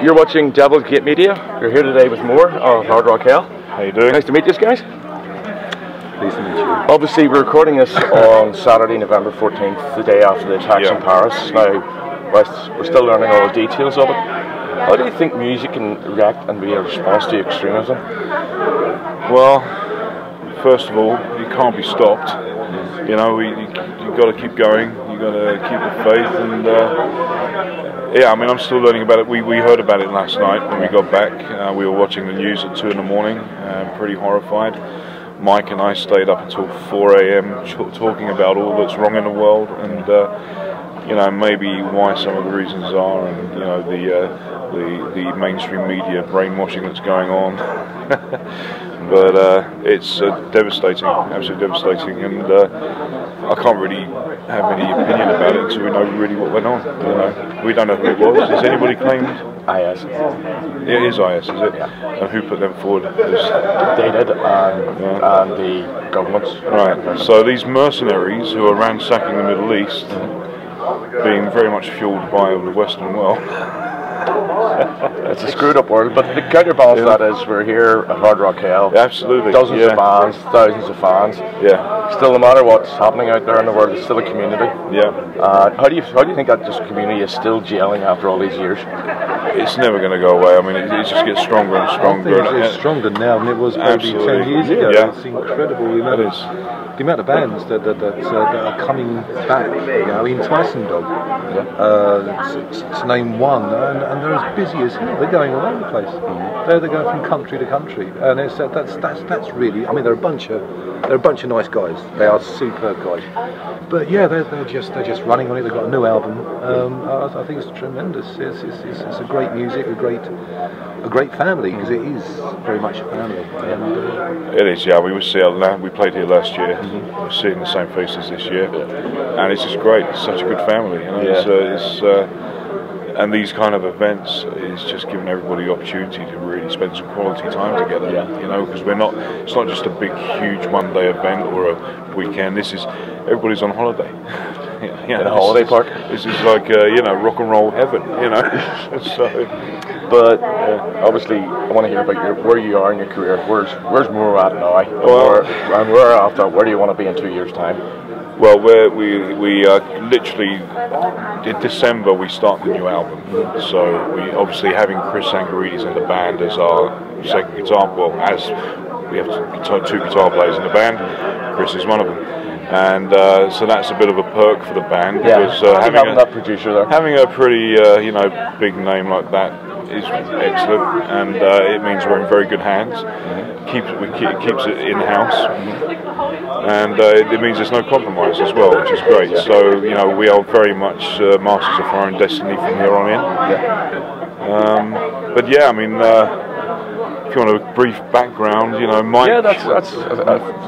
You're watching Devil's Gate Media. You're here today with Moore of Hard Rock Hell. How you doing? Nice to meet you guys. Pleased to meet you. Obviously, we're recording this on Saturday, November 14th, the day after the attacks in Paris. Now, whilst we're still learning all the details of it, how do you think music can react and be a response to extremism? Well, first of all, you can't be stopped. You know, you've got to keep going. You've got to keep the faith, and yeah, I mean, I'm still learning about it. We heard about it last night when we got back. We were watching the news at 2 in the morning, pretty horrified. Mike and I stayed up until 4 a.m. talking about all that's wrong in the world, and you know, maybe why some of the reasons are, and you know, the mainstream media brainwashing that's going on. But it's devastating, absolutely devastating, and I can't really have any opinion about it until we know really what went on. You know, we don't know who it was. Has anybody claimed? IS. It is IS, is it? Yeah. And who put them forward? They did, and the governments. Right. So these mercenaries who are ransacking the Middle East, being very much fueled by the Western world. It's a screwed up world, but the counterbalance to that is we're here at Hard Rock Hell. Absolutely. Dozens of bands, thousands of fans. Yeah. Still, no matter what's happening out there in the world, it's still a community. Yeah. How do you think that this community is still gelling after all these years? It's never going to go away. I mean, it just gets stronger and stronger. I think it's stronger now than it was maybe 10 years ago. Yeah. It's incredible the amount of bands that are coming back. You know, in Tysondog, to name one, and they're as busy as hell. They're going all over the place. They're going from country to country, and it's that's really. I mean, they're a bunch of nice guys. They are superb guys. But yeah, they're just running on it. They've got a new album. I think it's tremendous. It's a great music, a great family, because it is very much a family. And, it is, yeah. We played here last year. We're seeing the same faces this year, and it's just great. It's such a good family. You know, and these kind of events is just giving everybody the opportunity to really spend some quality time together. You know, because it's not just a big, huge one-day event or a weekend. This is everybody's on holiday. In a holiday park. This is like you know, rock and roll heaven. You know, But obviously, I want to hear about where you are in your career. Where's Moore at now? And where after? Where do you want to be in 2 years' time? Well, we literally in December we start the new album. So we obviously having Chris Sangarides in the band as our second guitar. Well, as we have two guitar players in the band, Chris is one of them. And so that's a bit of a perk for the band, because having that producer there, having a pretty you know, big name like that is excellent, and it means we're in very good hands. It keeps it in house, and it means there's no compromise as well, which is great. So you know, we are very much masters of our own destiny from here on in. But yeah, I mean. If you want a brief background, you know, Mike,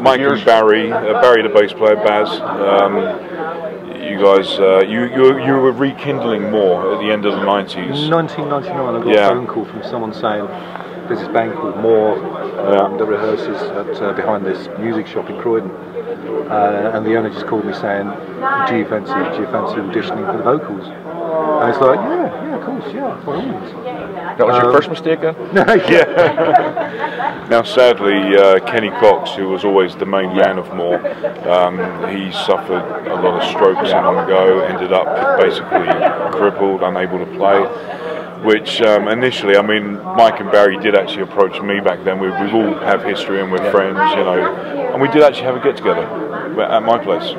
Mike and Barry, Barry the bass player, Baz, you guys, you were rekindling Moore at the end of the 90s. 1999, I got a phone call from someone saying there's this band called Moore that rehearses at behind this music shop in Croydon, and the owner just called me saying, do you fancy auditioning for the vocals? And it's like, yeah, of course, by all means. That was your first mistake then? Yeah. Now, sadly, Kenny Cox, who was always the main man of Moore, he suffered a lot of strokes in one go, ended up basically crippled, unable to play. Which initially, I mean, Mike and Barry did actually approach me back then. We all have history and we're friends, you know, and we did actually have a get-together at my place.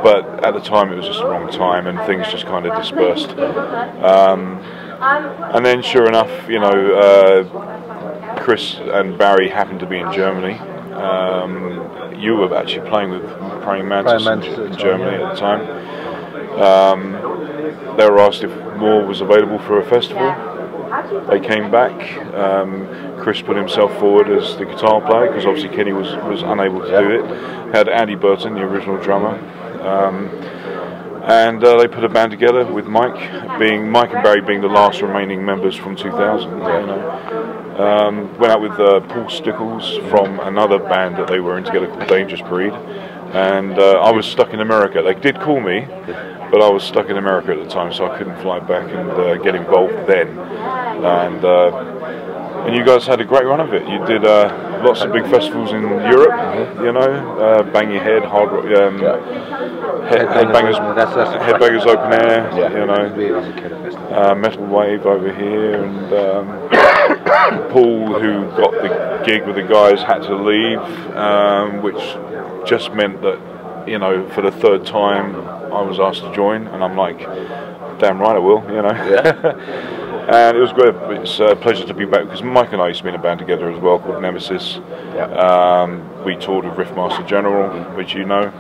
But at the time, it was just the wrong time, and things just kind of dispersed. And then, sure enough, you know, Chris and Barry happened to be in Germany. You were actually playing with Praying Mantis in Germany at the time. They were asked if Moore was available for a festival. They came back. Chris put himself forward as the guitar player, because obviously Kenny was unable to do it. Had Andy Burton, the original drummer. And they put a band together with Mike and Barry being the last remaining members from 2000. You know. Went out with Paul Stickles from another band that they were in together called Dangerous Breed. and I was stuck in America. They did call me, but I was stuck in America at the time, so I couldn't fly back and get involved then. And you guys had a great run of it. You did lots of big festivals in Europe, you know, Bang Your Head, Hard Rock, Headbangers Open Air, you know, Metal Wave over here, and Paul, who got the gig with the guys, had to leave, which just meant that, you know, for the third time I was asked to join, and I'm like, damn right I will, you know. Yeah. And it was great. It's a pleasure to be back, because Mike and I used to be in a band together as well called Nemesis. We toured with Riffmaster General, which you know.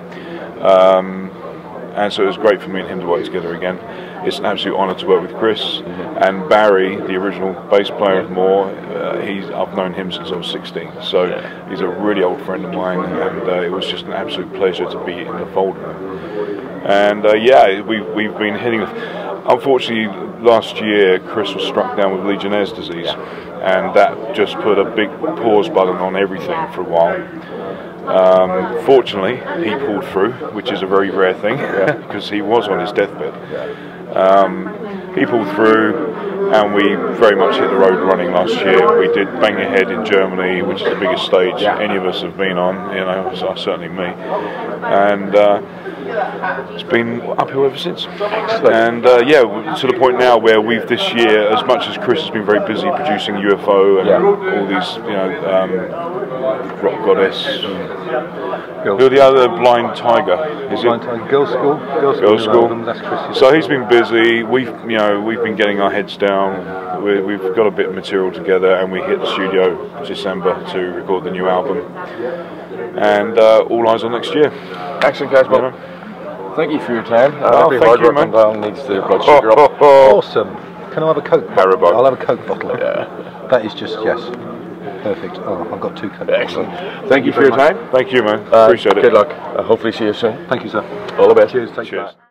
And so it was great for me and him to work together again. It's an absolute honour to work with Chris. And Barry, the original bass player of More, I've known him since I was 16. So he's a really old friend of mine, and it was just an absolute pleasure to be in the fold with him. And yeah, we've been hitting. Unfortunately, last year Chris was struck down with Legionnaire's disease, and that just put a big pause button on everything for a while. Fortunately, he pulled through, which is a very rare thing, because he was on his deathbed. He pulled through, and we very much hit the road running last year. We did Bang Your Head in Germany, which is the biggest stage any of us have been on, you know, certainly me. And it's been uphill ever since. And yeah, to the point now where we've this year, as much as Chris has been very busy producing UFO and all these, you know, Rock Goddess. Who are the other? Blind Tiger. Is Blind Tiger. Girls School. Girls School. Album, that's Chris's. So he's been busy. We've been getting our heads down. We've got a bit of material together, and we hit the studio December to record the new album. And all eyes on next year. Excellent, guys. Well, thank you for your time. Thank hard you, work man. down needs the blood sugar up. Awesome. Can I have a Coke? Haribo. I'll have a Coke bottle. Yeah. That is just, yes. Perfect. Oh, I've got 2 Coke bottles. Excellent. Thank you for your time. Thank you, man. Appreciate it. Good luck. Hopefully see you soon. Thank you, sir. All the best. Cheers. Take Cheers. care.